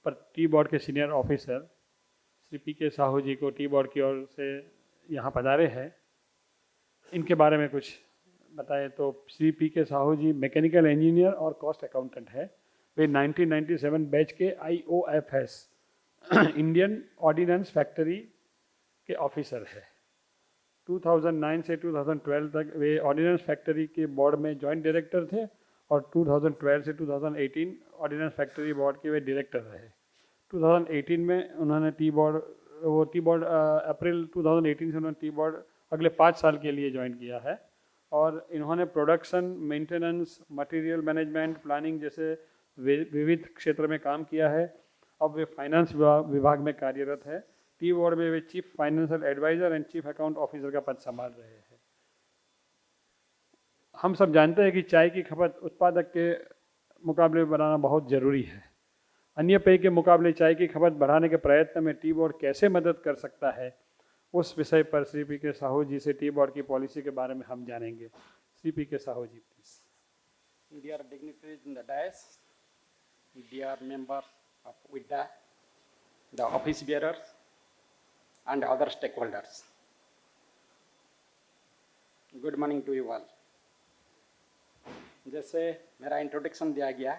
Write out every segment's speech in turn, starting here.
पर tea board के senior officer Shri P के साहू जी को टी बोर्ड की ओर से यहाँ पधारे हैं। इनके बारे में कुछ बताएं तो श्री पी के साहू जी मैकेनिकल इंजीनियर और कॉस्ट अकाउंटेंट है। वे 1997 बैच के IOFS इंडियन ऑर्डिनेंस फैक्ट्री के ऑफिसर है। 2009 से 2012 तक वे ऑर्डिनेंस फैक्ट्री के बोर्ड में जॉइंट डायरेक्टर थे और 2012 से 2018 ऑर्डिनेंस फैक्ट्री बोर्ड के वे डायरेक्टर रहे। 2018 में उन्होंने टी बोर्ड अप्रैल 2018 से उन्होंने टी बोर्ड अगले 5 साल के लिए ज्वाइन किया है और इन्होंने production, maintenance, material management, planning जैसे विविध क्षेत्र में काम किया है। अब वे फाइनेंस विभाग में कार्यरत है। टी बोर्ड में वे chief financial advisor and chief account officer का पद संभाल रहे हैं। हम सब जानते हैं कि चाय की खपत उत्पादक के मुकाबले बनाना बहुत ज़रूरी है। अन्य पेय के मुकाबले चाय की खपत बढ़ाने के प्रयत्न में टी बोर्ड कैसे मदद कर सकता है, उस विषय पर श्री पी के साहू जी से टी बोर्ड की पॉलिसी के बारे में हम जानेंगे। श्री पी के साहू जी please. Dear dignitaries in the dais, dear members of WIDA, the office bearers and other stakeholders. Good morning to you all. जैसे मेरा इंट्रोडक्शन दिया गया,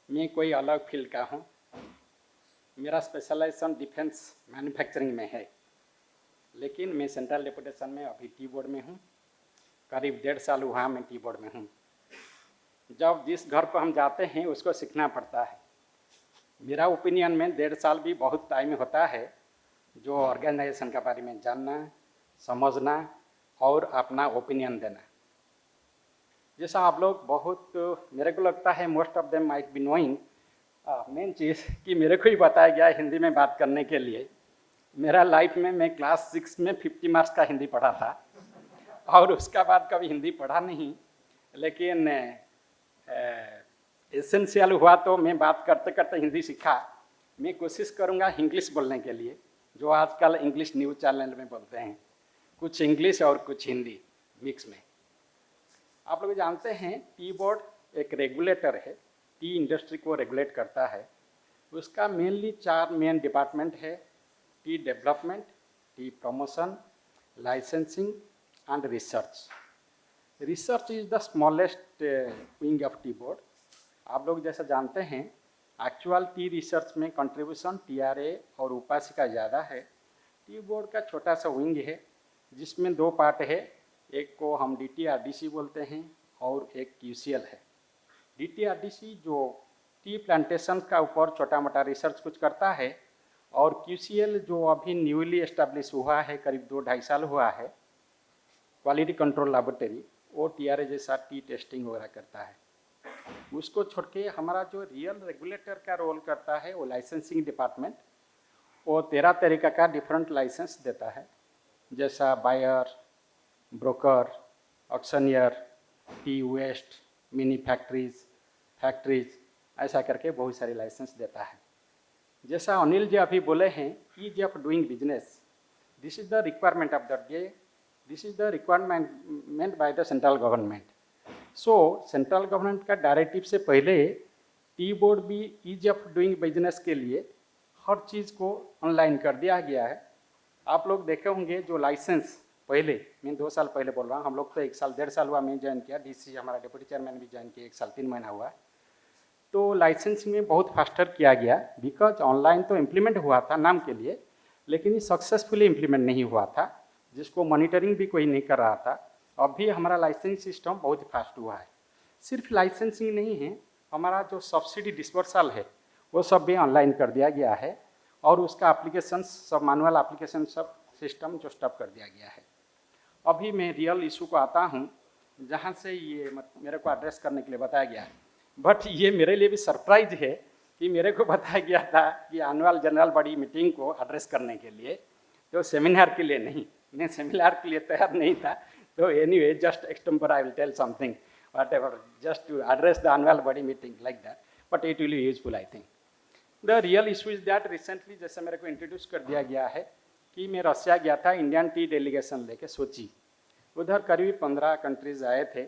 मैं कोई अलग फील्ड का हूँ। मेरा स्पेशलाइजेशन डिफेंस मैन्युफैक्चरिंग में है, लेकिन मैं सेंट्रल डेपुटेशन में अभी टी बोर्ड में हूँ। करीब 1.5 साल हुआ मैं टी बोर्ड में हूँ। जब जिस घर पर हम जाते हैं उसको सीखना पड़ता है। मेरा ओपिनियन में 1.5 साल भी बहुत टाइम होता है जो ऑर्गेनाइजेशन के बारे में जानना, समझना और अपना ओपिनियन देना। जैसा आप लोग बहुत, मेरे को लगता है most of them might be knowing, main चीज़ कि मेरे को ही बताया गया हिंदी में बात करने के लिए। मेरा लाइफ में मैं क्लास 6 में 50 मार्क्स का हिंदी पढ़ा था और उसका बाद कभी हिंदी पढ़ा नहीं, लेकिन एसेंशियल हुआ तो मैं बात करते करते हिंदी सीखा। मैं कोशिश करूँगा इंग्लिश बोलने के लिए, जो आजकल इंग्लिश न्यूज़ चैनल में बोलते हैं, कुछ इंग्लिश और कुछ हिंदी मिक्स में। आप लोग जानते हैं टी बोर्ड एक रेगुलेटर है, टी इंडस्ट्री को रेगुलेट करता है। उसका मेनली 4 मेन डिपार्टमेंट है: T development, T promotion, licensing and research. Research is the smallest wing of tea board. आप लोग जैसा जानते हैं एक्चुअल टी रिसर्च में कंट्रीब्यूशन TRA और उपासी का ज़्यादा है। टी बोर्ड का छोटा सा विंग है जिसमें 2 पार्ट है, एक को हम DTRDC बोलते हैं और एक QCL है। DTRDC जो टी प्लांटेशन का ऊपर छोटा मोटा रिसर्च कुछ करता है, और QCL जो अभी न्यूली एस्टेब्लिश हुआ है, करीब 2-2.5 साल हुआ है, क्वालिटी कंट्रोल लैबोरेटरी, वो TRA जैसा टी टेस्टिंग वगैरह करता है। उसको छोड़ के हमारा जो रियल रेगुलेटर का रोल करता है वो लाइसेंसिंग डिपार्टमेंट, वो 13 तरीका का डिफरेंट लाइसेंस देता है, जैसा buyer, broker, auctioneer, tea waste, mini factories ऐसा करके बहुत सारे लाइसेंस देता है। जैसा अनिल जी अभी बोले हैं, ease of doing business, this is the requirement of the day, this is the requirement by the central government. So central government का डायरेक्टिव से पहले टी बोर्ड भी ईज ऑफ डूइंग बिजनेस के लिए हर चीज़ को ऑनलाइन कर दिया गया है। आप लोग देखे होंगे जो लाइसेंस पहले, मैं 2 साल पहले बोल रहा हूँ, हम लोग तो 1 साल 1.5 साल हुआ मैं ज्वाइन किया, DC हमारा डिप्टी चेयरमैन भी ज्वाइन किया 1 साल 3 महीना हुआ। तो लाइसेंसिंग में बहुत फास्टर किया गया, बिकॉज ऑनलाइन तो इम्प्लीमेंट हुआ था नाम के लिए, लेकिन ये सक्सेसफुली इम्प्लीमेंट नहीं हुआ था, जिसको मॉनिटरिंग भी कोई नहीं कर रहा था। अभी हमारा लाइसेंसिंग सिस्टम बहुत फास्ट हुआ है। सिर्फ लाइसेंसिंग नहीं है, हमारा जो सब्सिडी डिस्बर्सल है वो सब भी ऑनलाइन कर दिया गया है, और उसका एप्लीकेशन सब मैनुअल एप्लीकेशन सब सिस्टम जो स्टॉप कर दिया गया है। अभी मैं रियल इशू को आता हूँ, जहाँ से ये मेरे को एड्रेस करने के लिए बताया गया है। बट ये मेरे लिए भी सरप्राइज है कि मेरे को बताया गया था कि एनुअल जनरल बॉडी मीटिंग को एड्रेस करने के लिए, तो सेमिनार के लिए नहीं। मैं सेमिनार के लिए तैयार नहीं था, तो anyway just extempore I will tell something whatever just to address the annual body meeting like that, but it will be useful I think. The real issue is that recently जैसे मेरे को introduce कर दिया गया है कि मैं Russia गया था इंडियन टी डेलीगेशन लेके सोची। उधर करीब 15 कंट्रीज आए थे,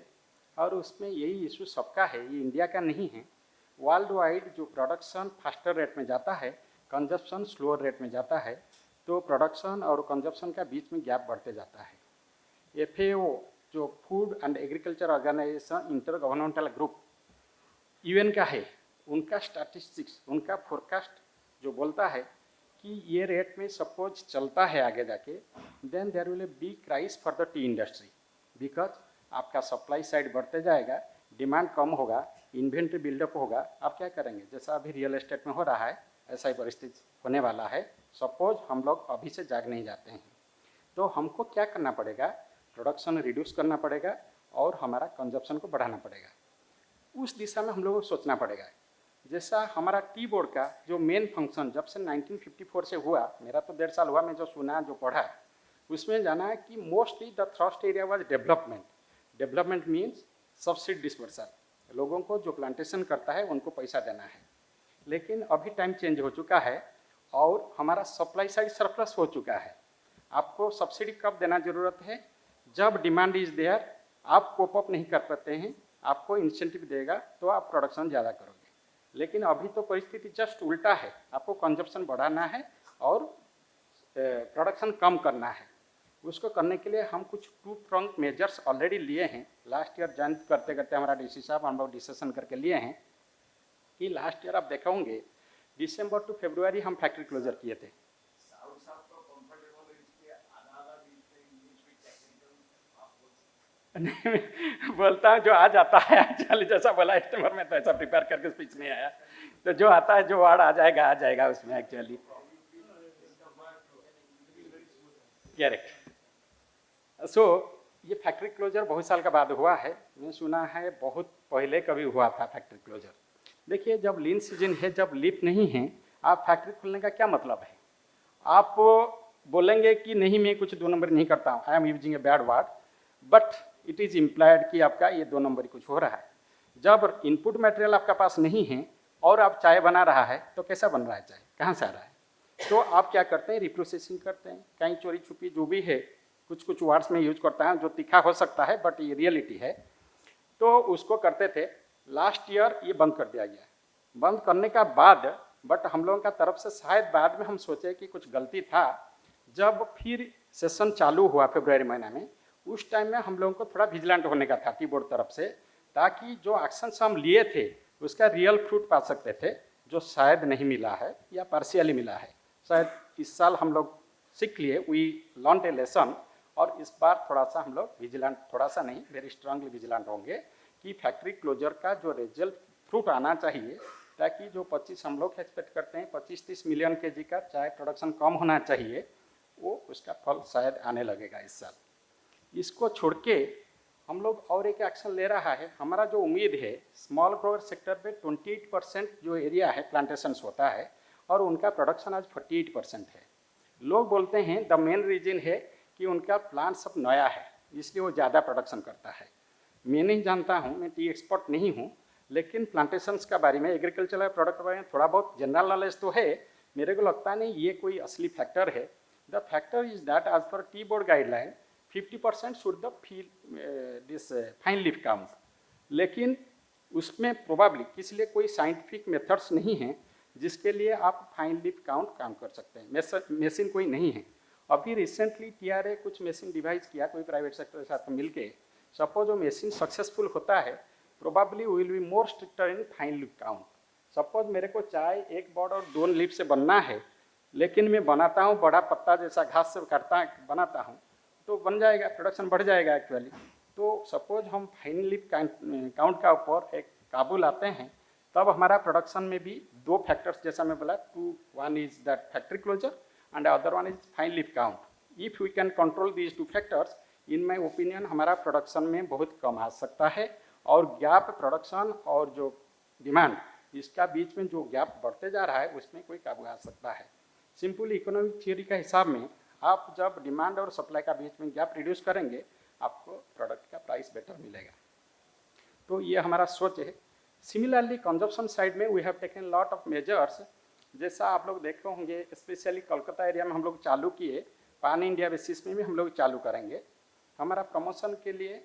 और उसमें यही इशू सबका है, ये इंडिया का नहीं है। वर्ल्ड वाइड जो प्रोडक्शन फास्टर रेट में जाता है, कंजप्शन स्लोअर रेट में जाता है, तो प्रोडक्शन और कंजप्शन का बीच में गैप बढ़ते जाता है। FAO जो food and agriculture organisation intergovernmental group UN का है, उनका स्टैटिस्टिक्स, उनका फोरकास्ट जो बोलता है कि ये रेट में सपोज चलता है आगे जाके, then there will be crisis for the tea industry, because आपका सप्लाई साइड बढ़ते जाएगा, डिमांड कम होगा, इन्वेंट्री बिल्डअप होगा, आप क्या करेंगे? जैसा अभी रियल एस्टेट में हो रहा है, ऐसा ही परिस्थिति होने वाला है। सपोज हम लोग अभी से जाग नहीं जाते हैं, तो हमको क्या करना पड़ेगा? प्रोडक्शन रिड्यूस करना पड़ेगा और हमारा कंजप्शन को बढ़ाना पड़ेगा। उस दिशा में हम लोगों को सोचना पड़ेगा। जैसा हमारा टी बोर्ड का जो मेन फंक्शन जब से 1954 से हुआ, मेरा तो 1.5 साल हुआ, मैं जो सुना जो पढ़ा, उसमें जाना है कि mostly the thrust area was development. Development means subsidy dispersal, लोगों को जो प्लांटेशन करता है उनको पैसा देना है। लेकिन अभी टाइम चेंज हो चुका है और हमारा सप्लाई साइड सरप्लस हो चुका है। आपको सब्सिडी कब देना जरूरत है? जब डिमांड इज देयर, आप कोप अप नहीं कर पाते हैं, आपको इंसेंटिव देगा तो आप प्रोडक्शन ज़्यादा करोगे। लेकिन अभी तो परिस्थिति जस्ट उल्टा है, आपको कंजप्शन बढ़ाना है और प्रोडक्शन कम करना है। उसको करने के लिए हम कुछ 2 pronged मेजर्स ऑलरेडी लिए हैं। लास्ट ईयर ज्वाइन करते करते हमारा DC साहब हम लोग डिस्कशन करके लिए हैं कि लास्ट ईयर आप देखा होंगे दिसंबर टू फरवरी हम फैक्ट्री क्लोजर किए थे। नहीं बोलता हूँ जो आ जाता है, एक्चुअली जैसा बोला इस्तेमाल में तो ऐसा प्रिपेयर करके स्पीच नहीं आया, तो जो आता है जो वर्ड आ जाएगा उसमें एक्चुअली। करेक्ट। सो ये फैक्ट्री क्लोजर बहुत साल का बाद हुआ है, मैं सुना है बहुत पहले कभी हुआ था फैक्ट्री क्लोजर। देखिए जब लीन सीजन है, जब लीफ नहीं है, आप फैक्ट्री खोलने का क्या मतलब है? आप बोलेंगे कि नहीं मैं कुछ 2 नंबर नहीं करता हूँ, I am using a bad word, but it is implied कि आपका ये 2 नंबर कुछ हो रहा है। जब इनपुट मटेरियल आपका पास नहीं है और आप चाय बना रहा है, तो कैसा बन रहा है चाय, कहाँ से आ रहा है? तो आप क्या करते हैं? रिप्रोसेसिंग करते हैं, कहीं चोरी छुपी जो भी है, कुछ वर्ड्स में यूज करता है जो तीखा हो सकता है बट ये रियलिटी है, तो उसको करते थे। लास्ट ईयर ये बंद कर दिया गया। बंद करने का बाद बट हम लोगों का तरफ से शायद बाद में हम सोचे कि कुछ गलती था। जब फिर सेशन चालू हुआ फरवरी महीना में, उस टाइम में हम लोगों को थोड़ा विजिलेंट होने का था टी बोर्ड तरफ से, ताकि जो एक्शंस हम लिए थे उसका रियल फ्रूट पा सकते थे, जो शायद नहीं मिला है या पार्शियली मिला है। शायद इस साल हम लोग सीख लिए, वी लर्न ए लेसन, और इस बार थोड़ा सा हम लोग विजिलेंट, थोड़ा सा नहीं वेरी स्ट्रांगली विजिलेंट होंगे कि फैक्ट्री क्लोजर का जो रिजल्ट फ्रूट आना चाहिए, ताकि जो 25 हम लोग एक्सपेक्ट करते हैं 25-30 मिलियन केजी का चाय प्रोडक्शन कम होना चाहिए, वो उसका फल शायद आने लगेगा इस साल। इसको छोड़ के हम लोग और एक एक्शन ले रहा है। हमारा जो उम्मीद है, स्मॉल ग्रोअर सेक्टर पे 28% जो एरिया है प्लांटेशंस होता है और उनका प्रोडक्शन आज 48% है। लोग बोलते हैं द मेन रीजन है कि उनका प्लांट सब नया है, इसलिए वो ज़्यादा प्रोडक्शन करता है। मैं नहीं जानता हूँ, मैं टी एक्सपर्ट नहीं हूँ, लेकिन प्लांटेशंस के बारे में, एग्रीकल्चरल प्रोडक्ट के बारे में थोड़ा बहुत जनरल नॉलेज तो है। मेरे को लगता नहीं ये कोई असली फैक्टर है। The factor is that as per tea board guideline 50% should the this fine leaf count, लेकिन उसमें प्रोबेबली किसी लिए कोई साइंटिफिक मेथड्स नहीं है जिसके लिए आप फाइन लीफ काउंट काम कर सकते हैं। मशीन कोई नहीं है। अभी रिसेंटली TRA कुछ मशीन डिवाइस किया कोई प्राइवेट सेक्टर के साथ मिलके। सपोज वो मशीन सक्सेसफुल होता है, probably will be more stricter in fine leaf count. Suppose मेरे को चाय 1 बॉड और 2 लीफ से बनना है, लेकिन मैं बनाता हूँ बड़ा पत्ता जैसा घास से काटता बनाता हूँ, तो बन जाएगा, प्रोडक्शन बढ़ जाएगा एक्चुअली। तो सपोज हम फाइन लीफ काउंट का ऊपर एक काबू लाते हैं, तब हमारा प्रोडक्शन में भी 2 फैक्टर्स जैसा मैं बोला, 1 is that factory closure and other 1 is fine leaf count. If we can control these 2 factors, in my opinion हमारा प्रोडक्शन में बहुत कम आ सकता है, और गैप प्रोडक्शन और जो डिमांड, इसका बीच में जो गैप बढ़ते जा रहा है उसमें कोई काबू आ सकता है। सिंपल इकोनॉमिक थियोरी का हिसाब में आप जब डिमांड और सप्लाई का बीच में गैप रिड्यूस करेंगे, आपको प्रोडक्ट का प्राइस बेटर मिलेगा। तो ये हमारा सोच है। सिमिलरली कंजप्शन साइड में we have taken lot of measures. जैसा आप लोग देखे होंगे, स्पेशली कोलकाता एरिया में हम लोग चालू किए, पान इंडिया बेसिस में भी हम लोग चालू करेंगे। हमारा प्रमोशन के लिए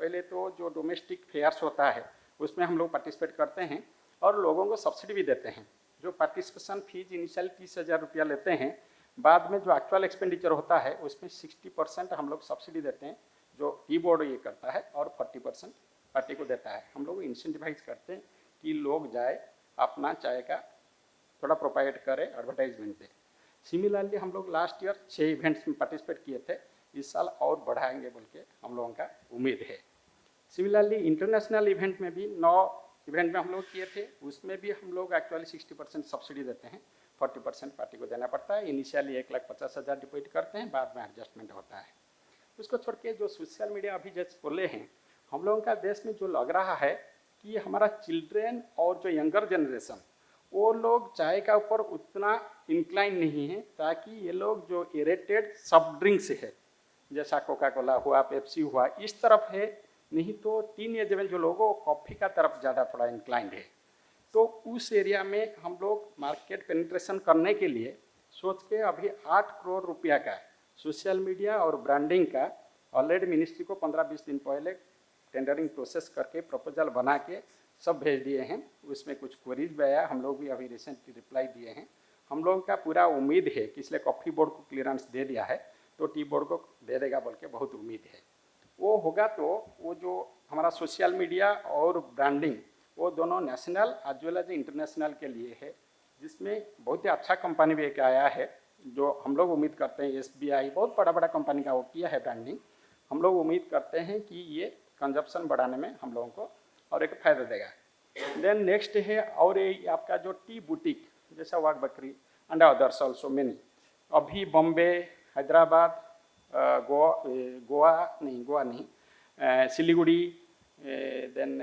पहले तो जो डोमेस्टिक फेयर्स होता है उसमें हम लोग पार्टिसिपेट करते हैं, और लोगों को सब्सिडी भी देते हैं। जो पार्टिसिपेशन फीस इनिशियल 30,000 रुपया लेते हैं, बाद में जो एक्चुअल एक्सपेंडिचर होता है उसमें 60% हम लोग सब्सिडी देते हैं, जो टी बोर्ड ये करता है, और 40% पार्टी को देता है। हम लोग इंसेंटिवाइज करते हैं कि लोग जाए अपना चाय का थोड़ा प्रोवाइड करें, एडवर्टाइजमेंट दे। सिमिलरली हम लोग लास्ट ईयर 6 इवेंट्स में पार्टिसिपेट किए थे, इस साल और बढ़ाएंगे बोल के हम लोगों का उम्मीद है। सिमिलरली इंटरनेशनल इवेंट में भी 9 इवेंट में हम लोग किए थे, उसमें भी हम लोग एक्चुअली 60% सब्सिडी देते हैं, 40% पार्टी को देना पड़ता है। इनिशियली 1,50,000 डिपॉजिट करते हैं, बाद में एडजस्टमेंट होता है। उसको छोड़ के जो सोशल मीडिया अभी जैसे बोले हैं, हम लोगों का देश में जो लग रहा है कि हमारा चिल्ड्रेन और जो यंगर जनरेशन, वो लोग चाय का ऊपर उतना इंक्लाइन नहीं है, ताकि ये लोग जो एरेटेड सॉफ्ट ड्रिंक्स है जैसा कोका कोला हुआ, पेप्सी हुआ, इस तरफ है। नहीं तो टीनेज में जो लोगों कॉफ़ी का तरफ ज़्यादा थोड़ा इंक्लाइंड है। तो उस एरिया में हम लोग मार्केट पेनिट्रेशन करने के लिए सोच के अभी 8 करोड़ रुपया का सोशल मीडिया और ब्रांडिंग का ऑलरेडी मिनिस्ट्री को 15-20 दिन पहले टेंडरिंग प्रोसेस करके प्रपोजल बना के सब भेज दिए हैं। उसमें कुछ क्वेरीज भी आया, हम लोग भी अभी रिसेंटली रिप्लाई दिए हैं। हम लोगों का पूरा उम्मीद है कि इसलिए कॉफ़ी बोर्ड को क्लियरेंस दे दिया है, तो टी बोर्ड को दे देगा बोल के बहुत उम्मीद है। वो होगा तो वो जो हमारा सोशल मीडिया और ब्रांडिंग, वो दोनों national as well as international के लिए है, जिसमें बहुत ही अच्छा कंपनी भी एक आया है, जो हम लोग उम्मीद करते हैं SBI बहुत बड़ा बड़ा कंपनी का वो किया है ब्रांडिंग। हम लोग उम्मीद करते हैं कि ये कंजप्शन बढ़ाने में हम लोगों को और एक फ़ायदा देगा। देन नेक्स्ट है और ये आपका जो टी बुटीक जैसा वाघ बकरी एंड अदर्स ऑल्सो मेनी, अभी बॉम्बे, हैदराबाद, गोवा नहीं, Siliguri, then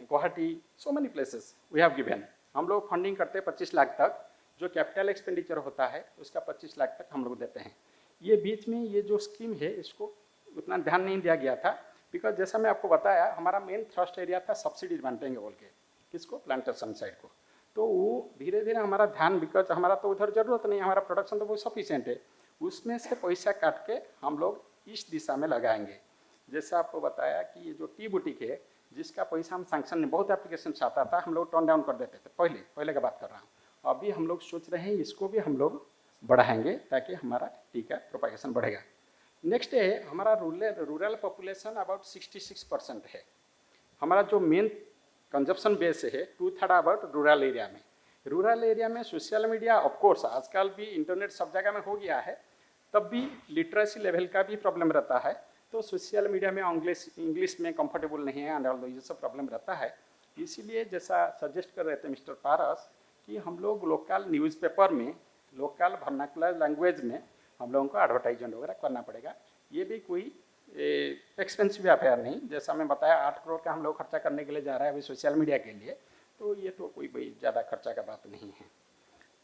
Guwahati, so many places we have given. हम लोग फंडिंग करते हैं 25 लाख तक, जो कैपिटल एक्सपेंडिचर होता है उसका 25 लाख तक हम लोग देते हैं। ये बीच में ये जो स्कीम है इसको उतना ध्यान नहीं दिया गया था, बिकॉज जैसा मैं आपको बताया हमारा मेन थ्रस्ट एरिया था सब्सिडीज बांटेंगे बोल के, किसको, प्लांटेशन साइड को। तो वो धीरे धीरे हमारा ध्यान, बिकॉज हमारा तो उधर ज़रूरत नहीं, हमारा प्रोडक्शन तो बहुत सफिशिएंट है, उसमें से पैसा काट के हम लोग इस दिशा में लगाएंगे। जैसे आपको बताया कि ये जो टी बुटीक है, जिसका पैसा हम सैंक्शन में बहुत एप्लीकेशन आता था, हम लोग टर्न डाउन कर देते थे, पहले का बात कर रहा हूँ। अभी हम लोग सोच रहे हैं इसको भी हम लोग बढ़ाएंगे ताकि हमारा टी का प्रोपागेशन बढ़ेगा। नेक्स्ट है हमारा रूरल पॉपुलेशन अबाउट 66% है। हमारा जो मेन कंजप्शन बेस है 2/3 अबाउट रूरल एरिया में। रूरल एरिया में सोशल मीडिया ऑफकोर्स आजकल भी इंटरनेट सब जगह में हो गया है, तब भी लिटरेसी लेवल का भी प्रॉब्लम रहता है। तो सोशल मीडिया में इंग्लिश में कंफर्टेबल नहीं है एंड ऑल ये सब प्रॉब्लम रहता है। इसीलिए जैसा सजेस्ट कर रहे थे मिस्टर पारस कि हम लोग लोकल न्यूज़पेपर में लोकल वर्नाकुलर लैंग्वेज में हम लोगों को एडवर्टाइजमेंट वगैरह करना पड़ेगा। ये भी कोई एक्सपेंसिव अफेयर नहीं, जैसा मैं बताया 8 करोड़ का हम लोग खर्चा करने के लिए जा रहा है अभी सोशल मीडिया के लिए, तो ये तो कोई ज़्यादा खर्चा का बात नहीं है।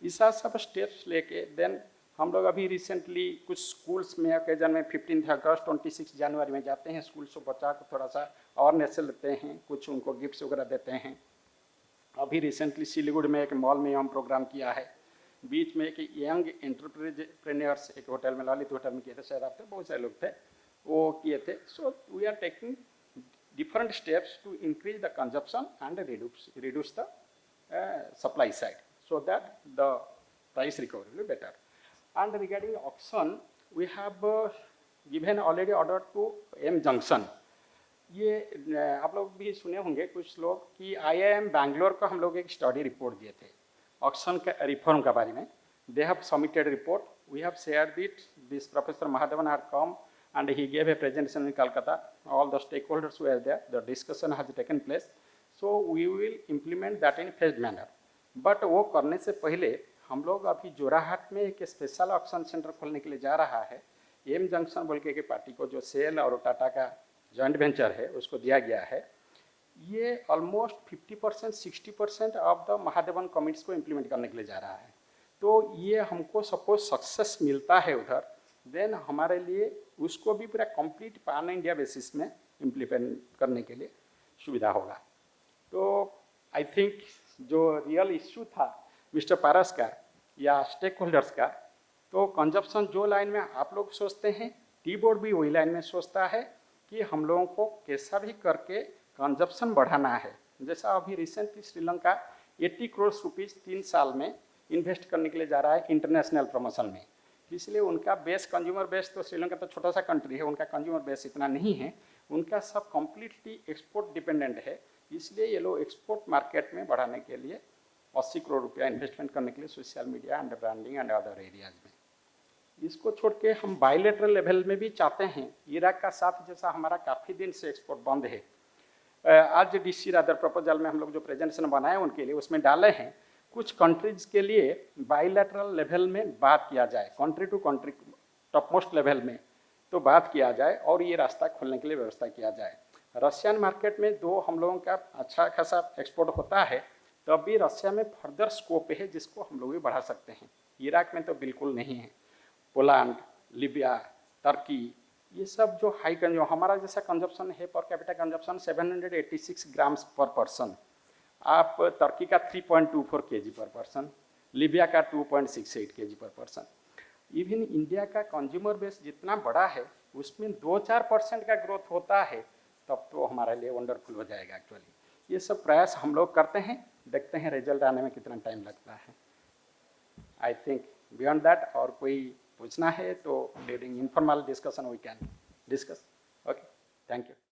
ऐसा सब स्टेप्स लेके देन हम लोग अभी रिसेंटली कुछ स्कूल्स में ओकेजन में 15 अगस्त 26 जनवरी में जाते हैं, स्कूल से बच्चा को थोड़ा सा अवेयरनेस लेते हैं, कुछ उनको गिफ्ट्स वगैरह देते हैं। अभी रिसेंटली सिलीगुड़ी में एक मॉल में हम प्रोग्राम किया है, बीच में एक यंग एंटरप्रेन्योर्स एक होटल में, ललित होटल में किए थे, शायद आप थे, बहुत सारे लोग थे, वो किए थे। So we are taking different steps to increase the consumption and reduce the supply side, so that the price recovery will be better. And regarding auction, we have given already order to M Junction. ये आप लोग भी सुने होंगे कुछ लोग कि IIM Bangalore को हम लोग एक स्टडी रिपोर्ट दिए थे ऑक्शन का रिफॉर्म के बारे में। They have submitted a report. We have shared it. This Professor Mahadevan had come and he gave a presentation in Calcutta. All the stakeholders were there. The discussion has taken place. So we will implement that in phased manner. But वो करने से पहले हम लोग अभी जोराहाट में एक special auction centre खोलने के लिए जा रहा है। एम जंक्शन बोल के पार्टी को जो सेल और टाटा का जॉइंट वेंचर है उसको दिया गया है। ये almost 50% 60% of the Mahadevan commits को इम्प्लीमेंट करने के लिए जा रहा है। तो ये हमको सपोज सक्सेस मिलता है उधर, देन हमारे लिए उसको भी पूरा कंप्लीट पैन इंडिया बेसिस में इम्प्लीमेंट करने के लिए सुविधा होगा। तो आई थिंक जो रियल इश्यू था मिस्टर पारस का या स्टेक होल्डर्स का, तो कंजप्शन जो लाइन में आप लोग सोचते हैं, टी बोर्ड भी वही लाइन में सोचता है कि हम लोगों को कैसा भी करके कंजप्शन बढ़ाना है। जैसा अभी रिसेंटली श्रीलंका 80 करोड़ रुपीज़ 3 साल में इन्वेस्ट करने के लिए जा रहा है इंटरनेशनल प्रमोशन में। इसलिए उनका बेस, कंज्यूमर बेस, तो श्रीलंका तो छोटा सा कंट्री है, उनका कंज्यूमर बेस इतना नहीं है, उनका सब कम्प्लीटली एक्सपोर्ट डिपेंडेंट है। इसलिए ये लोग एक्सपोर्ट मार्केट में बढ़ाने के लिए 80 करोड़ रुपया इन्वेस्टमेंट करने के लिए social media and branding and other areas में। इसको छोड़ के हम बायलैटरल लेवल में भी चाहते हैं। इराक का साथ जैसा हमारा काफ़ी दिन से एक्सपोर्ट बंद है, आज DC रादर प्रपोजल में हम लोग जो प्रेजेंटेशन बनाए उनके लिए उसमें डाले हैं, कुछ कंट्रीज के लिए बायलैटरल लेवल में बात किया जाए, country to country top most level में तो बात किया जाए और ये रास्ता खोलने के लिए व्यवस्था किया जाए। रशियन मार्केट में दो हम लोगों का अच्छा खासा एक्सपोर्ट होता है, तब भी रशिया में फर्दर स्कोप है जिसको हम लोग भी बढ़ा सकते हैं। इराक में तो बिल्कुल नहीं है। पोलैंड, लीबिया, टर्की, ये सब जो हाई कंज्यूम, हमारा जैसा कंजप्शन है पर कैपिटा कंजप्शन 786 ग्राम्स पर पर्सन, आप टर्की का 3.24 kg पर पर्सन, लीबिया का 2.68 kg पर पर्सन। इवन इंडिया का कंज्यूमर बेस जितना बड़ा है उसमें 2-4% का ग्रोथ होता है, तब तो हमारे लिए वंडरफुल हो जाएगा एक्चुअली। ये सब प्रयास हम लोग करते हैं, देखते हैं रिजल्ट आने में कितना टाइम लगता है। आई थिंक बियॉन्ड दैट और कोई पूछना है तो during informal discussion we can discuss. Okay, thank you.